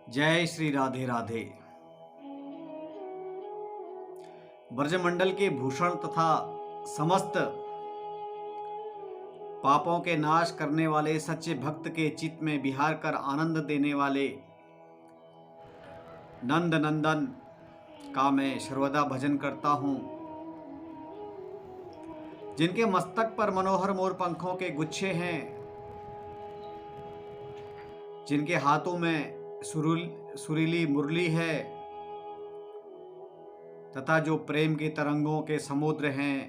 जय श्री राधे राधे। ब्रजमंडल के भूषण तथा समस्त पापों के नाश करने वाले सच्चे भक्त के चित्त में विहार कर आनंद देने वाले नंद नंदन का मैं सर्वदा भजन करता हूँ। जिनके मस्तक पर मनोहर मोर पंखों के गुच्छे हैं, जिनके हाथों में सुरीली मुरली है तथा जो प्रेम के तरंगों के समुद्र हैं,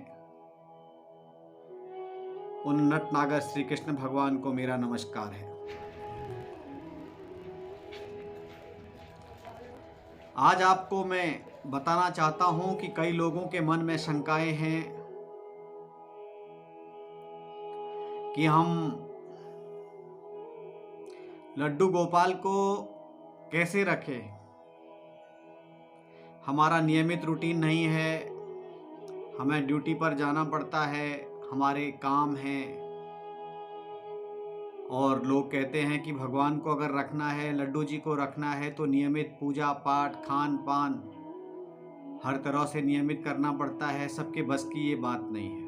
उन नटनागर श्री कृष्ण भगवान को मेरा नमस्कार है। आज आपको मैं बताना चाहता हूं कि कई लोगों के मन में शंकाएं हैं कि हम लड्डू गोपाल को कैसे रखें। हमारा नियमित रूटीन नहीं है, हमें ड्यूटी पर जाना पड़ता है, हमारे काम हैं, और लोग कहते हैं कि भगवान को अगर रखना है, लड्डू जी को रखना है तो नियमित पूजा पाठ खान पान हर तरह से नियमित करना पड़ता है। सबके बस की ये बात नहीं है,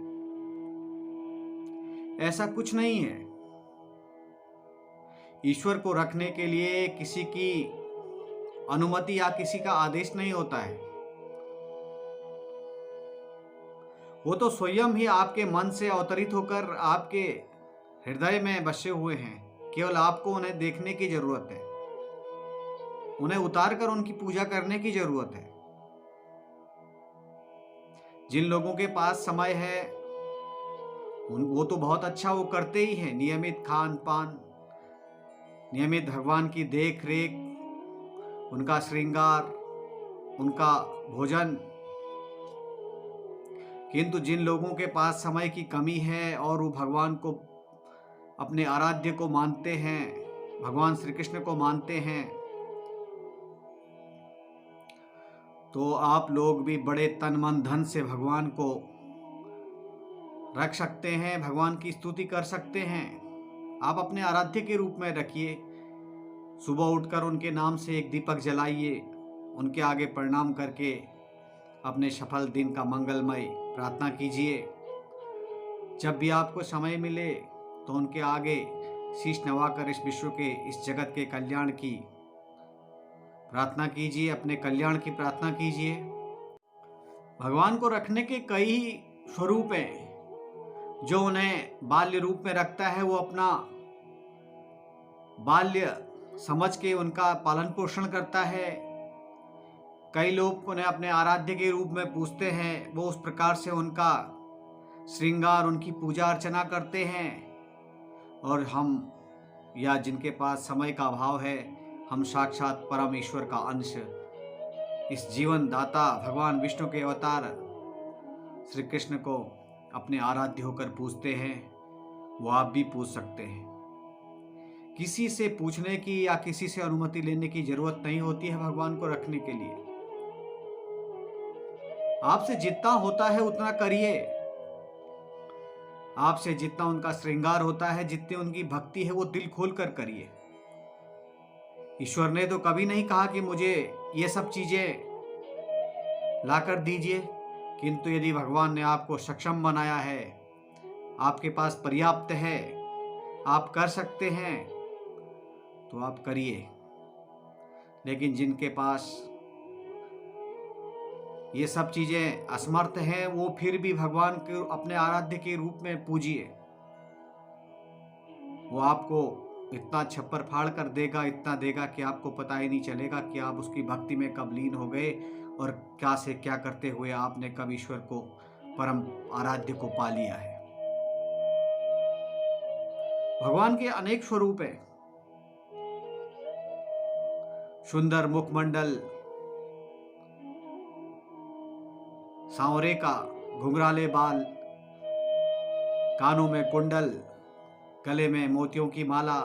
ऐसा कुछ नहीं है। ईश्वर को रखने के लिए किसी की अनुमति या किसी का आदेश नहीं होता है। वो तो स्वयं ही आपके मन से अवतरित होकर आपके हृदय में बसे हुए हैं। केवल आपको उन्हें देखने की जरूरत है, उन्हें उतार कर उनकी पूजा करने की जरूरत है। जिन लोगों के पास समय है वो तो बहुत अच्छा वो करते ही हैं, नियमित खान पान, नियमित भगवान की देख रेख, उनका श्रृंगार, उनका भोजन। किंतु जिन लोगों के पास समय की कमी है और वो भगवान को, अपने आराध्य को मानते हैं, भगवान श्री कृष्ण को मानते हैं, तो आप लोग भी बड़े तन मन धन से भगवान को रख सकते हैं, भगवान की स्तुति कर सकते हैं। आप अपने आराध्य के रूप में रखिए। सुबह उठकर उनके नाम से एक दीपक जलाइए, उनके आगे प्रणाम करके अपने सफल दिन का मंगलमय प्रार्थना कीजिए। जब भी आपको समय मिले तो उनके आगे शीश नवाकर इस विश्व के, इस जगत के कल्याण की प्रार्थना कीजिए, अपने कल्याण की प्रार्थना कीजिए। भगवान को रखने के कई स्वरूप हैं। जो उन्हें बाल्य रूप में रखता है वो अपना बाल्य समझ के उनका पालन पोषण करता है। कई लोग उन्हें अपने आराध्य के रूप में पूजते हैं, वो उस प्रकार से उनका श्रृंगार, उनकी पूजा अर्चना करते हैं। और हम, या जिनके पास समय का अभाव है, हम साक्षात परम ईश्वर का अंश, इस जीवन दाता भगवान विष्णु के अवतार श्री कृष्ण को अपने आराध्य होकर पूजते हैं। वो आप भी पूज सकते हैं। किसी से पूछने की या किसी से अनुमति लेने की जरूरत नहीं होती है भगवान को रखने के लिए। आपसे जितना होता है उतना करिए। आपसे जितना उनका श्रृंगार होता है, जितनी उनकी भक्ति है, वो दिल खोल कर करिए। ईश्वर ने तो कभी नहीं कहा कि मुझे ये सब चीजें लाकर दीजिए, किंतु यदि भगवान ने आपको सक्षम बनाया है, आपके पास पर्याप्त है, आप कर सकते हैं, तो आप करिए। लेकिन जिनके पास ये सब चीजें असमर्थ हैं, वो फिर भी भगवान को अपने आराध्य के रूप में पूजिए। वो आपको इतना छप्पर फाड़ कर देगा, इतना देगा कि आपको पता ही नहीं चलेगा कि आप उसकी भक्ति में कब लीन हो गए और क्या से क्या करते हुए आपने कब ईश्वर को, परम आराध्य को पा लिया है। भगवान के अनेक स्वरूप हैं। सुंदर मुखमंडल, सांवरे का घुंघराले बाल, कानों में कुंडल, गले में मोतियों की माला,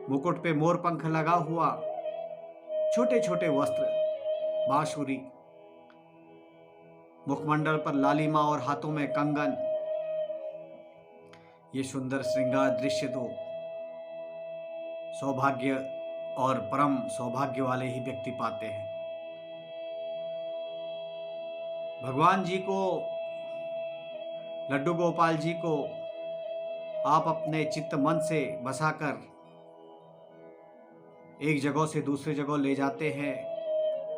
मुकुट पे मोर पंख लगा हुआ, छोटे छोटे वस्त्र, बांसुरी, मुखमंडल पर लालिमा और हाथों में कंगन। ये सुंदर श्रृंगार दृश्य तो सौभाग्य और परम सौभाग्य वाले ही व्यक्ति पाते हैं। भगवान जी को, लड्डू गोपाल जी को आप अपने चित्त मन से बसाकर एक जगह से दूसरे जगह ले जाते हैं।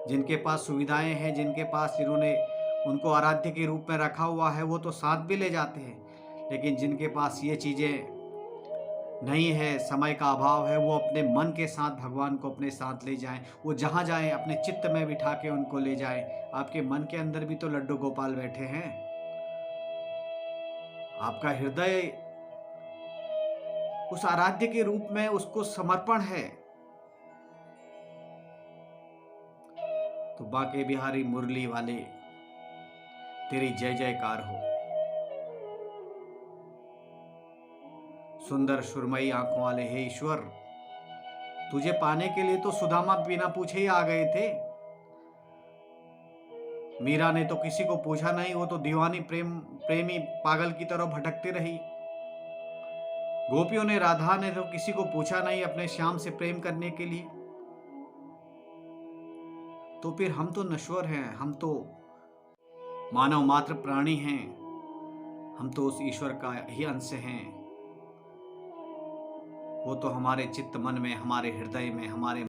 जिनके पास सुविधाएं हैं, जिनके पास जिन्होंने उनको आराध्य के रूप में रखा हुआ है, वो तो साथ भी ले जाते हैं। लेकिन जिनके पास ये चीज़ें नहीं है, समय का अभाव है, वो अपने मन के साथ भगवान को अपने साथ ले जाएं। वो जहाँ जाएं अपने चित्त में बिठा के उनको ले जाएं। आपके मन के अंदर भी तो लड्डू गोपाल बैठे हैं। आपका हृदय उस आराध्य के रूप में उसको समर्पण है। तो बांके बिहारी मुरली वाले, तेरी जय जयकार हो। सुंदर सुरमई आंखों वाले हे ईश्वर, तुझे पाने के लिए तो सुदामा बिना पूछे ही आ गए थे। मीरा ने तो किसी को पूछा नहीं, वो तो दीवानी प्रेमी पागल की तरह भटकती रही। गोपियों ने, राधा ने तो किसी को पूछा नहीं अपने श्याम से प्रेम करने के लिए। तो फिर हम तो नश्वर हैं, हम तो मानव मात्र प्राणी हैं, हम तो उस ईश्वर का ही अंश हैं। वो तो हमारे चित्त मन में, हमारे हृदय में, हमारे